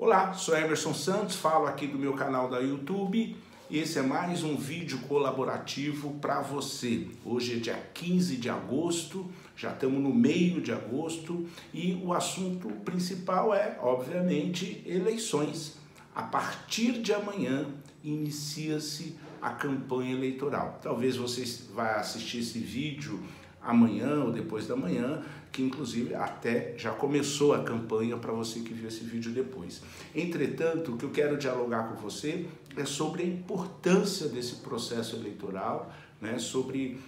Olá, sou Emerson Santos, falo aqui do meu canal da YouTube e esse é mais um vídeo colaborativo para você. Hoje é dia 15 de agosto, já estamos no meio de agosto e o assunto principal é, obviamente, eleições. A partir de amanhã inicia-se a campanha eleitoral. Talvez você vá assistir esse vídeo amanhã ou depois da manhã, que inclusive até já começou a campanha para você que viu esse vídeo depois. Entretanto, o que eu quero dialogar com você é sobre a importância desse processo eleitoral, né? Sobre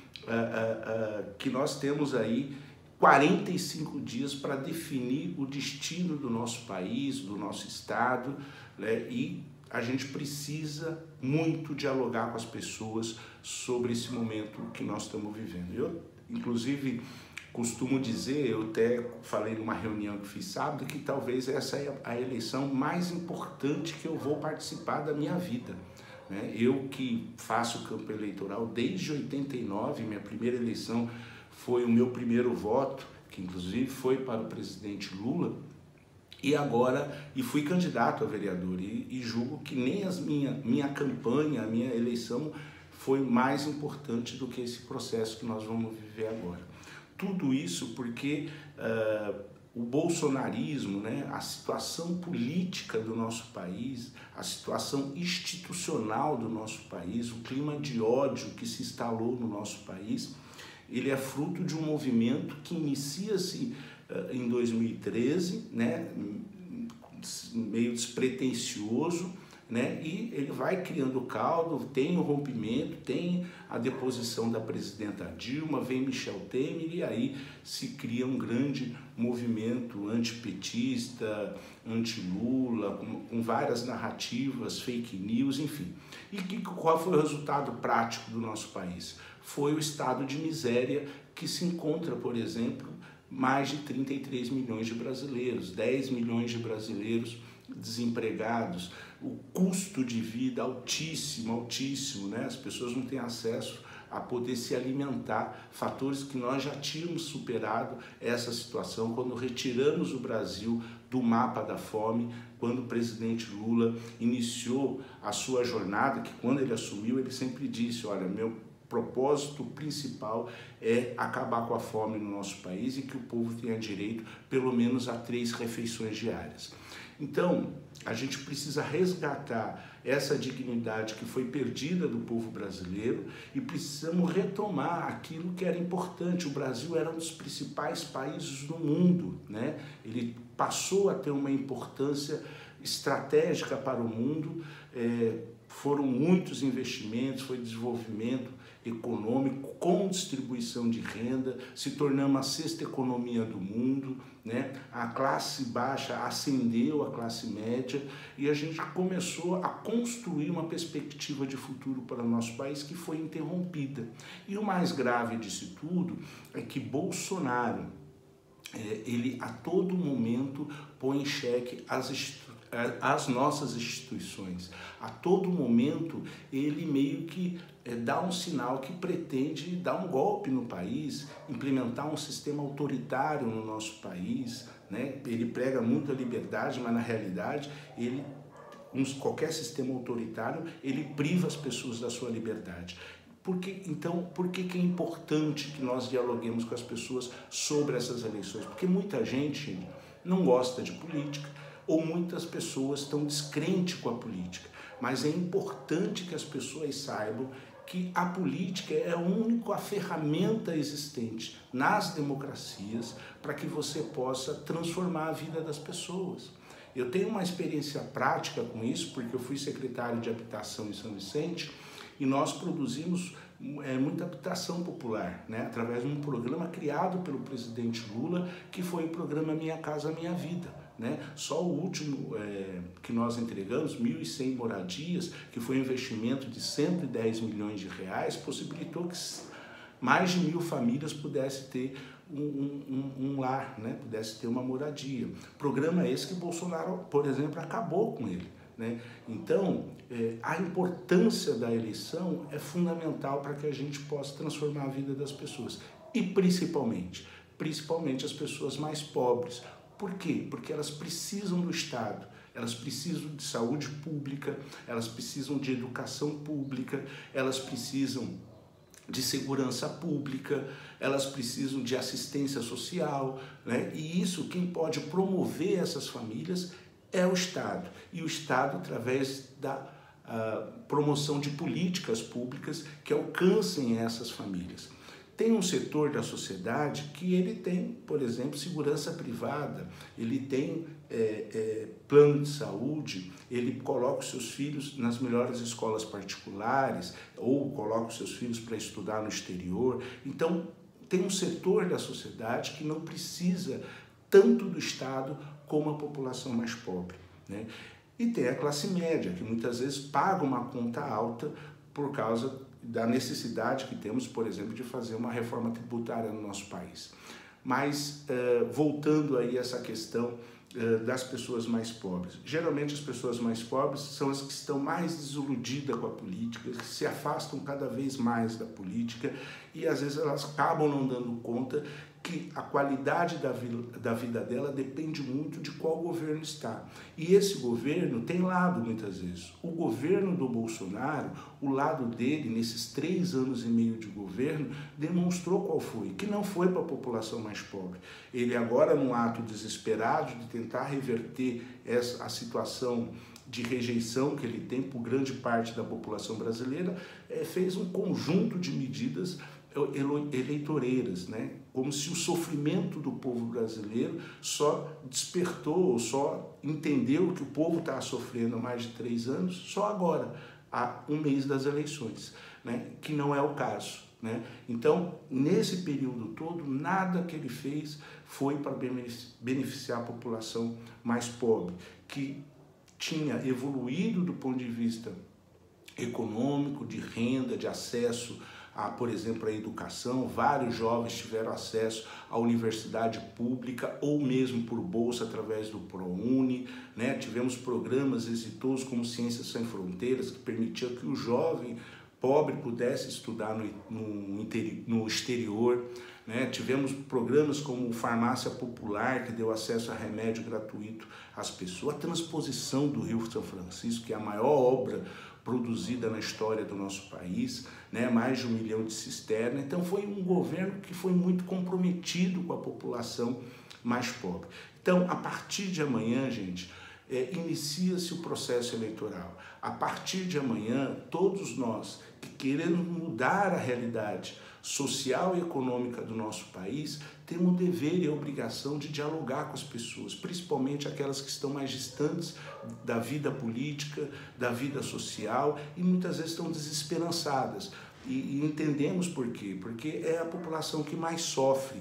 que nós temos aí 45 dias para definir o destino do nosso país, do nosso estado, né? E a gente precisa muito dialogar com as pessoas sobre esse momento que nós estamos vivendo. Eu, inclusive, costumo dizer, eu até falei numa reunião que fiz sábado, que talvez essa é a eleição mais importante que eu vou participar da minha vida. Eu que faço campo eleitoral desde 89, minha primeira eleição foi o meu primeiro voto, que inclusive foi para o presidente Lula, e fui candidato a vereador, e julgo que nem minha campanha, a minha eleição foi mais importante do que esse processo que nós vamos viver agora. Tudo isso porque o bolsonarismo, né, a situação política do nosso país, a situação institucional do nosso país, o clima de ódio que se instalou no nosso país, ele é fruto de um movimento que inicia-se em 2013, né, meio despretensioso, né, e ele vai criando caldo, tem o rompimento, tem a deposição da presidenta Dilma, vem Michel Temer e aí se cria um grande movimento antipetista, anti-Lula, com várias narrativas, fake news, enfim. E qual foi o resultado prático do nosso país? Foi o estado de miséria que se encontra, por exemplo, mais de 33 milhões de brasileiros, 10 milhões de brasileiros desempregados, o custo de vida altíssimo, altíssimo, né? As pessoas não têm acesso a poder se alimentar, fatores que nós já tínhamos superado essa situação quando retiramos o Brasil do mapa da fome, quando o presidente Lula iniciou a sua jornada, que quando ele assumiu, ele sempre disse, olha, meu propósito principal é acabar com a fome no nosso país e que o povo tenha direito pelo menos a 3 refeições diárias. Então, a gente precisa resgatar essa dignidade que foi perdida do povo brasileiro e precisamos retomar aquilo que era importante. O Brasil era um dos principais países do mundo, né? Ele passou a ter uma importância estratégica para o mundo, foram muitos investimentos, foi desenvolvimento econômico com distribuição de renda, se tornamos a 6ª economia do mundo, né? A classe baixa ascendeu à classe média e a gente começou a construir uma perspectiva de futuro para o nosso país que foi interrompida. E o mais grave disso tudo é que Bolsonaro, ele a todo momento põe em xeque as nossas instituições. A todo momento ele meio que dá um sinal que pretende dar um golpe no país, implementar um sistema autoritário no nosso país, né? Ele prega muito a liberdade, mas na realidade qualquer sistema autoritário ele priva as pessoas da sua liberdade. Então, por que é importante que nós dialoguemos com as pessoas sobre essas eleições? Porque muita gente não gosta de política, ou muitas pessoas estão descrentes com a política, mas é importante que as pessoas saibam que a política é a única ferramenta existente nas democracias para que você possa transformar a vida das pessoas. Eu tenho uma experiência prática com isso, porque eu fui secretário de habitação em São Vicente e nós produzimos muita habitação popular, né? Através de um programa criado pelo presidente Lula, que foi o programa Minha Casa Minha Vida. Né? Só o último que nós entregamos, 1.100 moradias, que foi um investimento de 110 milhões de reais, possibilitou que mais de 1.000 famílias pudessem ter um lar, né? Pudessem ter uma moradia. Programa esse que Bolsonaro, por exemplo, acabou com ele. Né? Então, a importância da eleição é fundamental para que a gente possa transformar a vida das pessoas. E principalmente as pessoas mais pobres. Por quê? Porque elas precisam do Estado. Elas precisam de saúde pública, elas precisam de educação pública, elas precisam de segurança pública, elas precisam de assistência social, né? E isso, quem pode promover essas famílias é o Estado. E o Estado, através da promoção de políticas públicas que alcancem essas famílias. Tem um setor da sociedade que ele tem, por exemplo, segurança privada, ele tem plano de saúde, ele coloca os seus filhos nas melhores escolas particulares ou coloca os seus filhos para estudar no exterior. Então, tem um setor da sociedade que não precisa tanto do Estado como a população mais pobre, né? E tem a classe média, que muitas vezes paga uma conta alta por causa da necessidade que temos, por exemplo, de fazer uma reforma tributária no nosso país. Mas, voltando aí a essa questão das pessoas mais pobres. Geralmente as pessoas mais pobres são as que estão mais desiludidas com a política, que se afastam cada vez mais da política e às vezes elas acabam não dando conta que a qualidade da vida dela depende muito de qual governo está. E esse governo tem lado muitas vezes. O governo do Bolsonaro, o lado dele, nesses 3 anos e meio de governo, demonstrou qual foi, que não foi para a população mais pobre. Ele agora, num ato desesperado de tentar reverter a situação de rejeição que ele tem por grande parte da população brasileira, fez um conjunto de medidas eleitoreiras, né? Como se o sofrimento do povo brasileiro só despertou, só entendeu que o povo está sofrendo há mais de 3 anos, só agora, há 1 mês das eleições, né? Que não é o caso, né? Então, nesse período todo, nada que ele fez foi para beneficiar a população mais pobre, que tinha evoluído do ponto de vista econômico, de renda, de acesso por exemplo, a educação. Vários jovens tiveram acesso à universidade pública ou mesmo por bolsa através do ProUni, né? Tivemos programas exitosos como Ciências Sem Fronteiras, que permitia que o jovem pobre pudesse estudar no exterior, né? Tivemos programas como Farmácia Popular, que deu acesso a remédio gratuito às pessoas. A transposição do Rio São Francisco, que é a maior obra produzida na história do nosso país, né? Mais de 1 milhão de cisternas. Então foi um governo que foi muito comprometido com a população mais pobre. Então, a partir de amanhã, gente, inicia-se o processo eleitoral. A partir de amanhã, todos nós que queremos mudar a realidade social e econômica do nosso país, temos o dever e a obrigação de dialogar com as pessoas, principalmente aquelas que estão mais distantes da vida política, da vida social e muitas vezes estão desesperançadas. E entendemos por quê? Porque é a população que mais sofre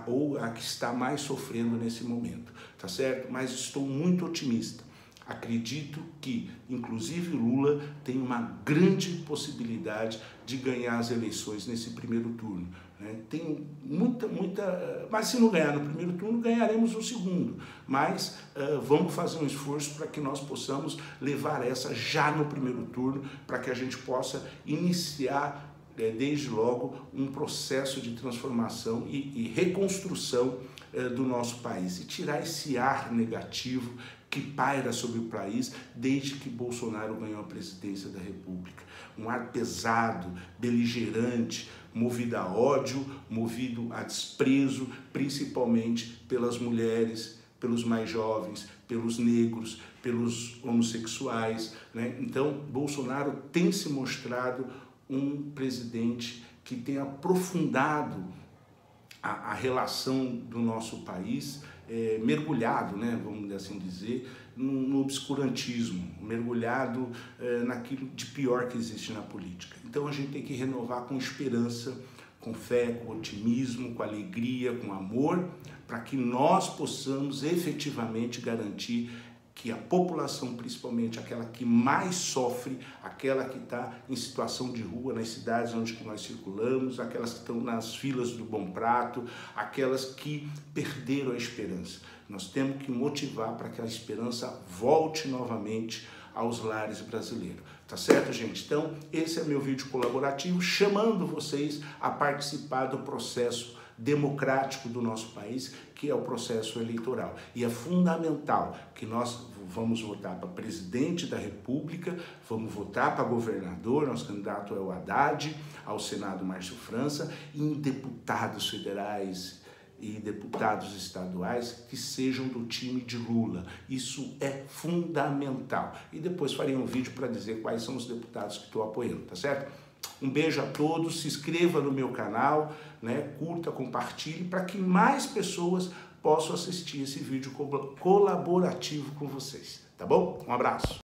ou a que está mais sofrendo nesse momento, tá certo? Mas estou muito otimista. Acredito que, inclusive, Lula tem uma grande possibilidade de ganhar as eleições nesse primeiro turno, né? Tem muita... Mas se não ganhar no primeiro turno, ganharemos no segundo. Mas vamos fazer um esforço para que nós possamos levar essa já no primeiro turno, para que a gente possa iniciar, desde logo, um processo de transformação e reconstrução do nosso país. E tirar esse ar negativo que paira sobre o país desde que Bolsonaro ganhou a presidência da República. Um ar pesado, beligerante, movido a ódio, movido a desprezo, principalmente pelas mulheres, pelos mais jovens, pelos negros, pelos homossexuais, né? Então, Bolsonaro tem se mostrado um presidente que tem aprofundado a relação do nosso país, mergulhado, né, vamos assim dizer, no obscurantismo, mergulhado naquilo de pior que existe na política. Então a gente tem que renovar com esperança, com fé, com otimismo, com alegria, com amor, para que nós possamos efetivamente garantir que a população, principalmente aquela que mais sofre, aquela que está em situação de rua, nas cidades onde nós circulamos, aquelas que estão nas filas do Bom Prato, aquelas que perderam a esperança. Nós temos que motivar para que a esperança volte novamente aos lares brasileiros. Tá certo, gente? Então, esse é meu vídeo colaborativo, chamando vocês a participar do processo democrático do nosso país, que é o processo eleitoral. E é fundamental que nós vamos votar para presidente da República, vamos votar para governador, nosso candidato é o Haddad, ao Senado Márcio França, e em deputados federais e deputados estaduais que sejam do time de Lula. Isso é fundamental. E depois farei um vídeo para dizer quais são os deputados que estou apoiando, tá certo? Um beijo a todos, se inscreva no meu canal, né? Curta, compartilhe, para que mais pessoas possam assistir esse vídeo colaborativo com vocês, tá bom? Um abraço!